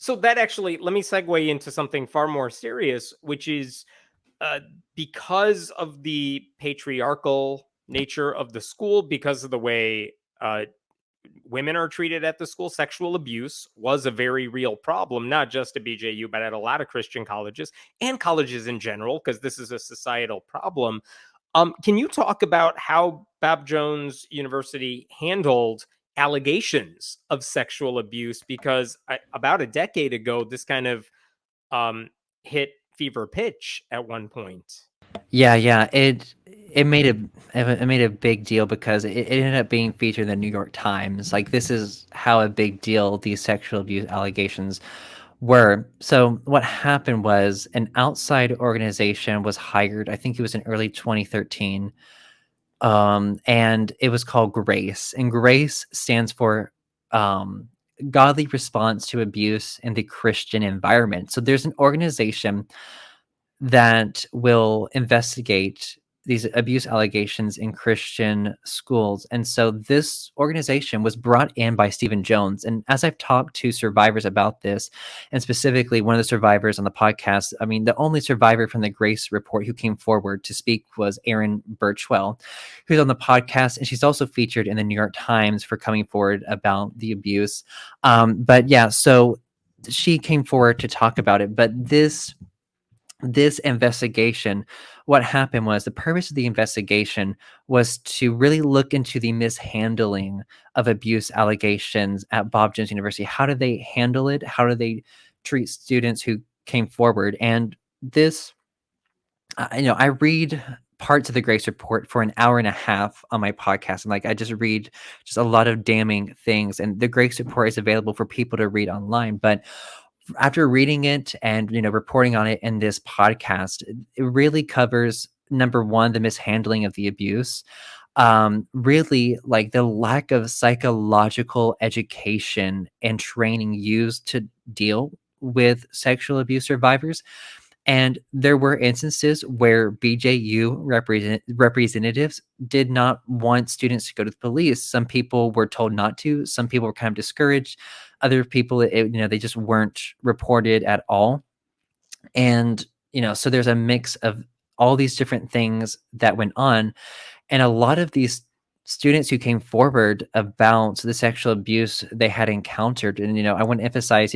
So that actually, let me segue into something far more serious, which is uh, because of the patriarchal nature of the school, because of the way women are treated at the school, sexual abuse was a very real problem, not just at BJU, but at a lot of Christian colleges and colleges in general, because this is a societal problem. Can you talk about how Bob Jones University handled allegations of sexual abuse? Because about a decade ago, this kind of um, hit fever pitch at one point. Yeah. It made a big deal because it ended up being featured in the New York Times. Like, this is how a big deal these sexual abuse allegations were. So what happened was an outside organization was hired. I think it was in early 2013. And it was called Grace. And Grace stands for um godly response to abuse in the Christian environment. So there's an organization that will investigate these abuse allegations in Christian schools. And so this organization was brought in by Stephen Jones. And as I've talked to survivors about this, and specifically one of the survivors on the podcast, I mean, the only survivor from the Grace Report who came forward to speak was Erin Birchwell, who's on the podcast. And she's also featured in the New York Times for coming forward about the abuse. But yeah, so she came forward to talk about it. But this investigation, what happened was the purpose of the investigation was to really look into the mishandling of abuse allegations at Bob Jones University. How did they handle it? How did they treat students who came forward? And this, I read parts of the Grace Report for an hour and a half on my podcast. And like, I just read just a lot of damning things. And the Grace Report is available for people to read online. But after reading it and reporting on it in this podcast, it really covers, number one, the mishandling of the abuse, really like the lack of psychological education and training used to deal with sexual abuse survivors. And there were instances where BJU representatives did not want students to go to the police. Some people were told not to. Some people were kind of discouraged. Other people, they just weren't reported at all. And so there's a mix of all these different things that went on, and a lot of these students who came forward about the sexual abuse they had encountered. And I want to emphasize,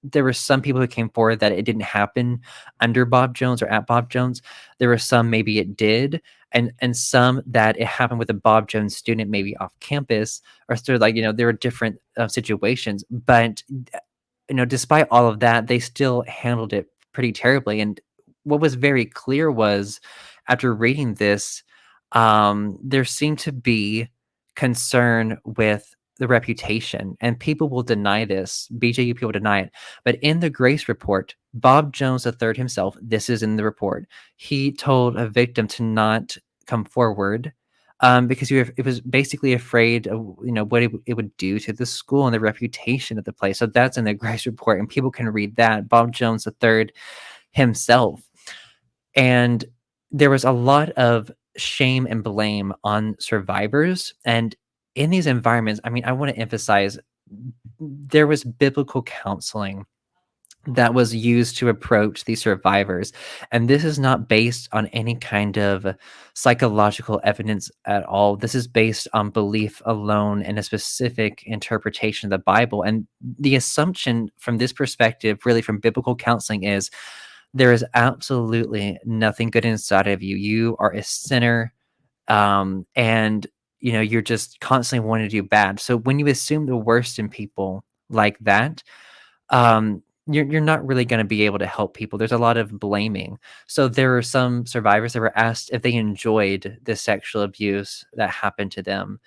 there were some people who came forward that it didn't happen under Bob Jones or at Bob Jones. There were some maybe it did, and some that it happened with a Bob Jones student maybe off campus, or sort of like there were different situations. But despite all of that, they still handled it pretty terribly. And what was very clear was, after reading this, there seemed to be concern with the reputation, and people will deny this. BJU people deny it, but in the Grace Report, Bob Jones III himself, this is in the report, he told a victim to not come forward because it was basically afraid of what it would do to the school and the reputation of the place. So that's in the Grace Report, and people can read that. Bob Jones III himself. And there was a lot of shame and blame on survivors. And in these environments, I mean, I want to emphasize, there was biblical counseling that was used to approach these survivors. And this is not based on any kind of psychological evidence at all. This is based on belief alone and a specific interpretation of the Bible. And the assumption from this perspective, really from biblical counseling, is there is absolutely nothing good inside of you. You are a sinner, and you're just constantly wanting to do bad. So when you assume the worst in people like that, you're not really going to be able to help people. There's a lot of blaming. So there were some survivors that were asked if they enjoyed the sexual abuse that happened to them.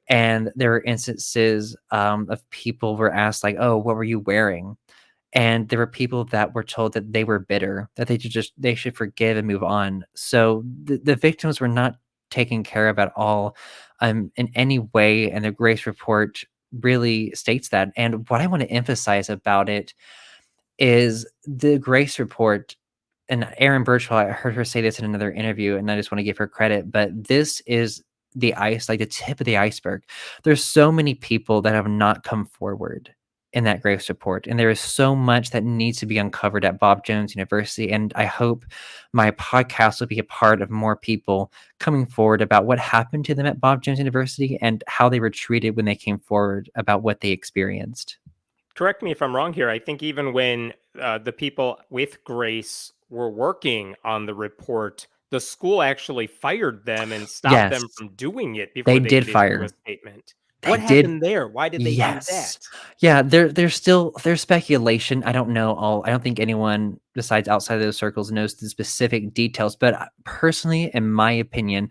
And there were instances of people were asked, like, oh, what were you wearing? And there were people that were told that they were bitter, that they should forgive and move on. So the victims were not taken care of at all in any way. And the Grace Report really states that. And what I want to emphasize about it is the Grace Report, and Erin Birchwell, I heard her say this in another interview, and I just want to give her credit, but this is the tip of the iceberg. There's so many people that have not come forward in that Grace report. And there is so much that needs to be uncovered at Bob Jones University. And I hope my podcast will be a part of more people coming forward about what happened to them at Bob Jones University and how they were treated when they came forward about what they experienced. Correct me if I'm wrong here. I think even when the people with Grace were working on the report, the school actually fired them and stopped them Yes, from doing it they before they did could issue a fire. statement. They What did. happened there? Why did they do Yes. that? Yeah, there's speculation. I don't know all I don't think anyone besides outside of those circles knows the specific details, but personally, in my opinion,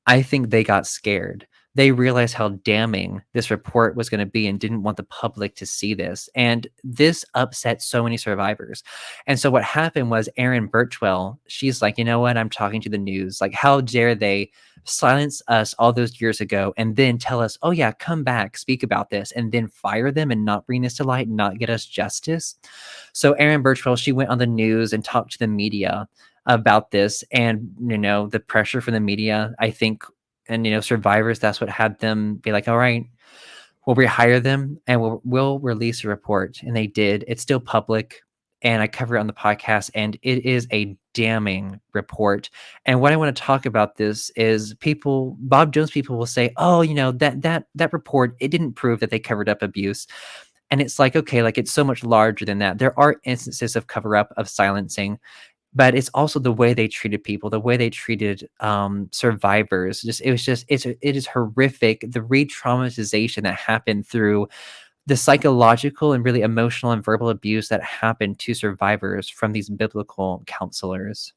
I think they got scared. They realized how damning this report was going to be and didn't want the public to see this. And this upset so many survivors. And so what happened was Erin Birchwell, she's like, you know what? I'm talking to the news. Like, how dare they silence us all those years ago and then tell us, oh, yeah, come back, speak about this, and then fire them and not bring this to light and not get us justice. So Erin Birchwell, she went on the news and talked to the media about this. And, the pressure from the media, I think, and survivors, that's what had them be like, all right, we'll rehire them and we'll release a report. And they did. It's still public, and I cover it on the podcast, and it is a damning report. And what I want to talk about this is Bob Jones people will say, oh, that report, it didn't prove that they covered up abuse. And it's like, okay, like it's so much larger than that. There are instances of cover up, of silencing, but it's also the way they treated people, the way they treated survivors. It is horrific. The re-traumatization that happened through the psychological and really emotional and verbal abuse that happened to survivors from these biblical counselors.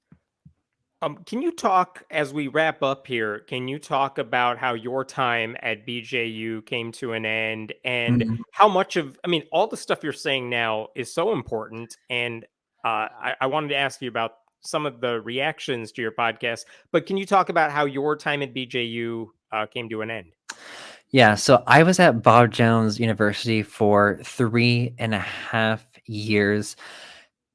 Can you talk, as we wrap up here, can you talk about how your time at BJU came to an end and Mm. how much I mean, all the stuff you're saying now is so important. And I wanted to ask you about some of the reactions to your podcast, but can you talk about how your time at BJU came to an end? Yeah, so I was at Bob Jones University for 3.5 years.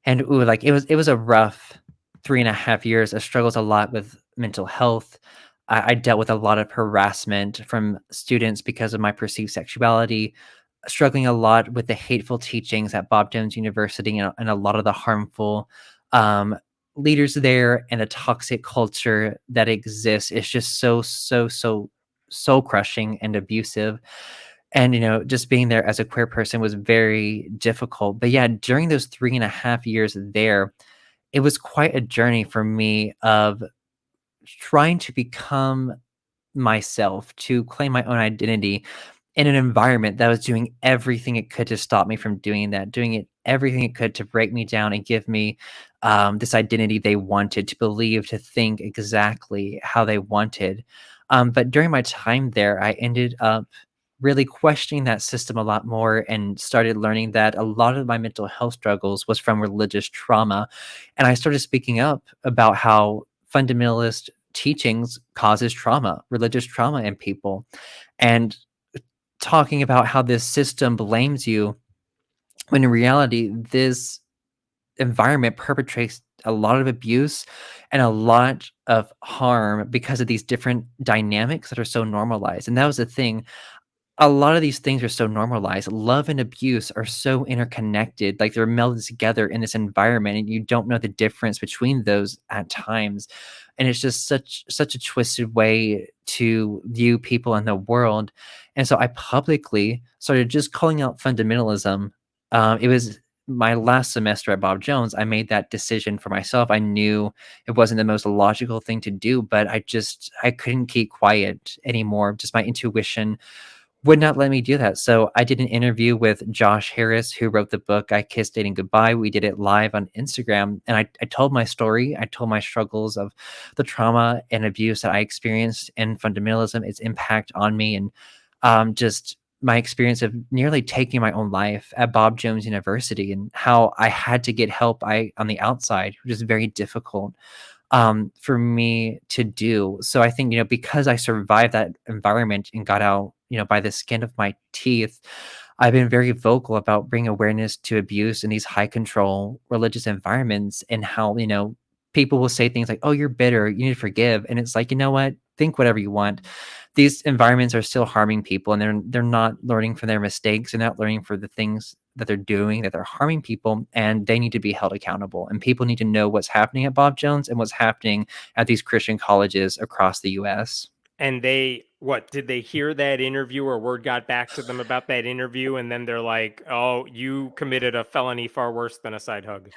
And ooh, like it was a rough 3.5 years. I struggled a lot with mental health. I dealt with a lot of harassment from students because of my perceived sexuality, struggling a lot with the hateful teachings at Bob Jones University, and a lot of the harmful um, leaders there, and the toxic culture that exists. It's just so soul crushing and abusive. And just being there as a queer person was very difficult. But yeah, during those 3.5 years there, it was quite a journey for me of trying to become myself, to claim my own identity in an environment that was doing everything it could to stop me from doing that, doing it everything it could to break me down and give me this identity they wanted, to believe, to think exactly how they wanted. But during my time there, I ended up really questioning that system a lot more and started learning that a lot of my mental health struggles was from religious trauma. And I started speaking up about how fundamentalist teachings causes trauma, religious trauma in people, and talking about how this system blames you when in reality this environment perpetrates a lot of abuse and a lot of harm because of these different dynamics that are so normalized. And that was the thing, a lot of these things are so normalized. Love and abuse are so interconnected, like they're melded together in this environment, and you don't know the difference between those at times. And it's just such a twisted way to view people in the world. And so I publicly started just calling out fundamentalism. It was my last semester at Bob Jones. I made that decision for myself. I knew it wasn't the most logical thing to do, but I couldn't keep quiet anymore. Just my intuition would not let me do that. So I did an interview with Josh Harris, who wrote the book I Kissed Dating Goodbye. We did it live on Instagram. And I told my story. I told my struggles of the trauma and abuse that I experienced in fundamentalism, its impact on me, and just my experience of nearly taking my own life at Bob Jones University, and how I had to get help on the outside, which is very difficult for me to do. So I think, because I survived that environment and got out, by the skin of my teeth, I've been very vocal about bringing awareness to abuse in these high control religious environments, and how, people will say things like, oh, you're bitter, you need to forgive. And it's like, you know what? Think whatever you want. These environments are still harming people, and they're not learning from their mistakes. They're not learning for the things that they're doing, that they're harming people, and they need to be held accountable. And people need to know what's happening at Bob Jones and what's happening at these Christian colleges across the US. And they, what, did they hear that interview or word got back to them about that interview? And then they're like, oh, you committed a felony far worse than a side hug.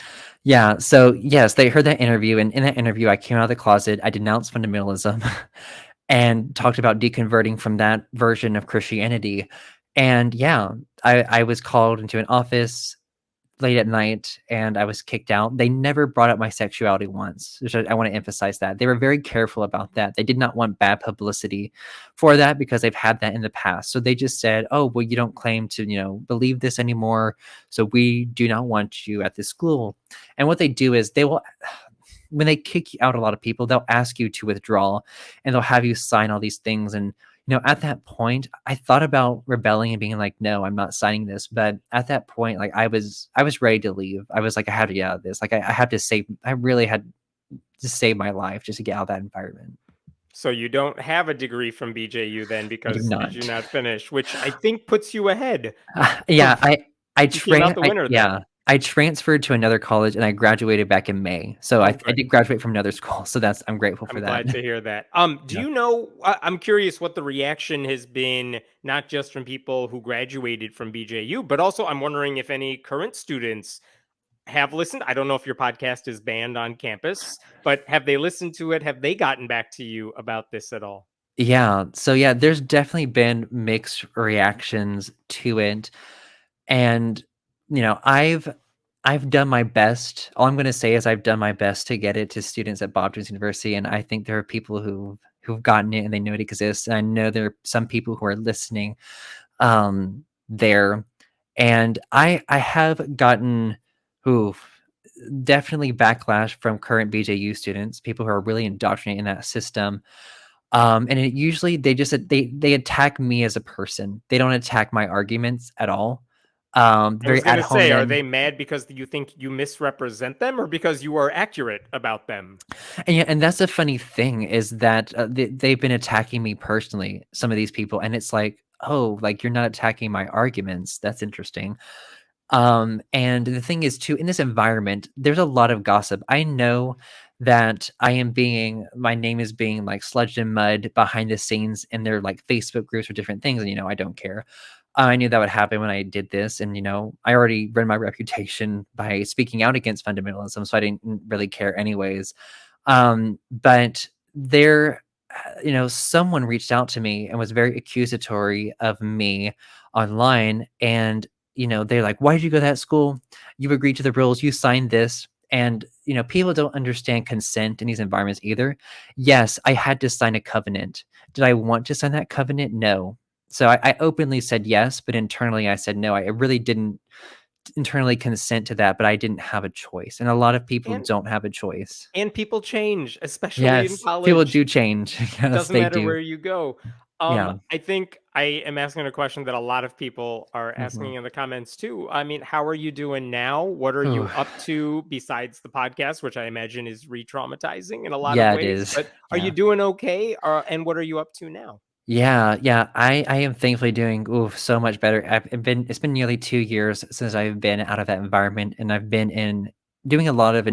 Yeah, so yes, they heard that interview, and in that interview, I came out of the closet, I denounced fundamentalism, and talked about deconverting from that version of Christianity. And yeah, I was called into an office late at night and I was kicked out. They never brought up my sexuality once, which I want to emphasize that. They were very careful about that. They did not want bad publicity for that because they've had that in the past. So they just said, oh, well, you don't claim to, believe this anymore. So we do not want you at this school. And what they do is they will, when they kick out a lot of people, they'll ask you to withdraw and they'll have you sign all these things. And at that point, I thought about rebelling and being like, no, I'm not signing this. But at that point, like I was ready to leave. I was like, I had to get out of this. Like I had to I really had to save my life just to get out of that environment. So you don't have a degree from BJU then I do because did you not. not finish, which I think puts you ahead Yeah, of you came out the winner there. yeah, I transferred to another college and I graduated back in May. So Oh, I good. did graduate from another school. So I'm grateful for I'm that. glad to hear that. Do Yeah. you know? I'm curious what the reaction has been, not just from people who graduated from BJU, but also I'm wondering if any current students have listened. I don't know if your podcast is banned on campus, but have they listened to it? Have they gotten back to you about this at all? Yeah. So yeah, there's definitely been mixed reactions to it. And I've done my best. All I'm going to say is I've done my best to get it to students at Bob Jones University, and I think there are people who've gotten it and they know it exists. And I know there are some people who are listening there, and I have gotten who definitely backlash from current BJU students, people who are really indoctrinated in that system. And it usually they attack me as a person. They don't attack my arguments at all. I was Very going ad to say, are hominem. they mad because you think you misrepresent them or because you are accurate about them? And yeah, and that's the funny thing is that they've been attacking me personally, some of these people, and it's like, oh, like you're not attacking my arguments. That's interesting. And the thing is too, in this environment, there's a lot of gossip. I know that my name is being like sludged in mud behind the scenes in their like Facebook groups or different things. And, I don't care. I knew that would happen when I did this. And, I already ruined my reputation by speaking out against fundamentalism. So I didn't really care anyways. But there, someone reached out to me and was very accusatory of me online. And they're like, why did you go to that school? You agreed to the rules, you signed this. And, people don't understand consent in these environments either. Yes, I had to sign a covenant. Did I want to sign that covenant? No. So I openly said yes, but internally I said no. I really didn't internally consent to that, but I didn't have a choice. And a lot of people And don't have a choice. people change, especially in Yes, people college. do change. Yes, Doesn't they matter do. where you go. Yeah. I think I am asking a question that a lot of people are Mhm. asking in the comments too. I mean, how are you doing now? What are Ooh. you up to besides the podcast, which I imagine is re-traumatizing in a lot of Yeah, it ways? is. But are you Yeah. doing okay? And what are you up to now? Yeah, yeah. I am thankfully doing so much better. It's been nearly 2 years since I've been out of that environment, and I've been in doing a lot of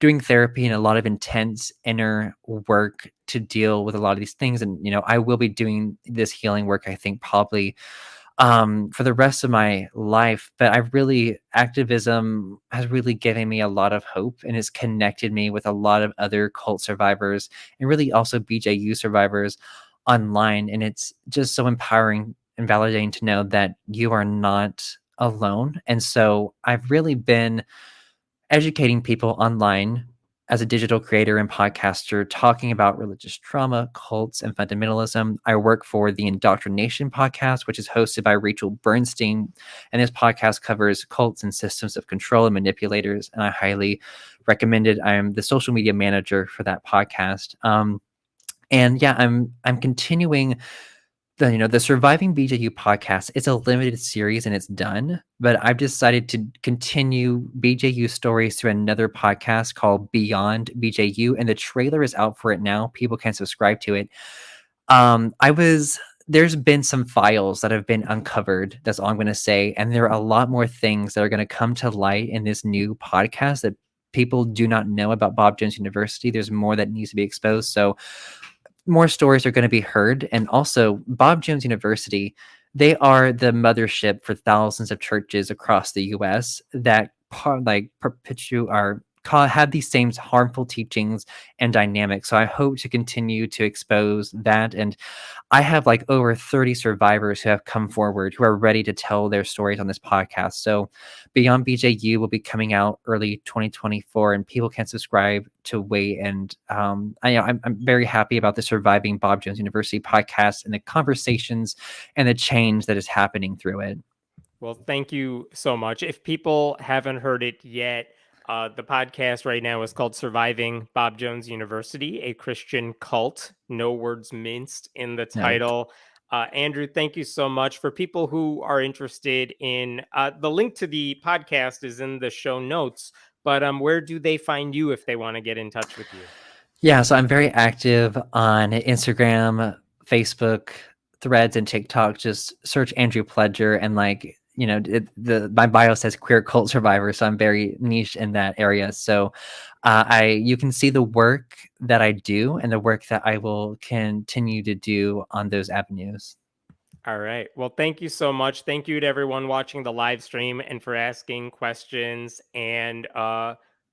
doing therapy and a lot of intense inner work to deal with a lot of these things. And I will be doing this healing work, I think, probably for the rest of my life. But activism has really given me a lot of hope, and it's connected me with a lot of other cult survivors and really also BJU survivors online. And it's just so empowering and validating to know that you are not alone. And so I've really been educating people online as a digital creator and podcaster, talking about religious trauma, cults, and fundamentalism. I work for the Indoctrination podcast, which is hosted by Rachel Bernstein. And this podcast covers cults and systems of control and manipulators. And I highly recommend it. I'm the social media manager for that podcast. And yeah, I'm continuing the Surviving BJU podcast. It's a limited series and it's done, but I've decided to continue BJU stories through another podcast called Beyond BJU, and the trailer is out for it now. People can subscribe to it. I was there's been some files that have been uncovered. That's all I'm going to say. And there are a lot more things that are going to come to light in this new podcast that people do not know about Bob Jones University. There's more that needs to be exposed. So more stories are going to be heard. And also, Bob Jones University, they are the mothership for thousands of churches across the US that like perpetuate or have these same harmful teachings and dynamics. So I hope to continue to expose that. And I have like over 30 survivors who have come forward who are ready to tell their stories on this podcast. So Beyond BJU will be coming out early 2024, and people can subscribe to wait. And I'm very happy about the Surviving Bob Jones University podcast and the conversations and the change that is happening through it. Well, thank you so much. If people haven't heard it yet, the podcast right now is called Surviving Bob Jones University, a Christian cult. No words minced in the Nope. title. Andrew, thank you so much. For people who are interested in the link to the podcast is in the show notes, but where do they find you if they want to get in touch with you? Yeah, so I'm very active on Instagram, Facebook, Threads, and TikTok. Just search Andrew Pledger, and like my bio says queer cult survivor, so I'm very niche in that area. So you can see the work that I do and the work that I will continue to do on those avenues. All right. Well, thank you so much. Thank you to everyone watching the live stream and for asking questions. And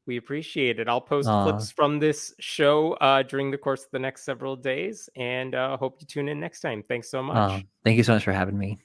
we appreciate it. I'll post Aw, clips from this show during the course of the next several days and hope you tune in next time. Thanks so much. thank you so much for having me.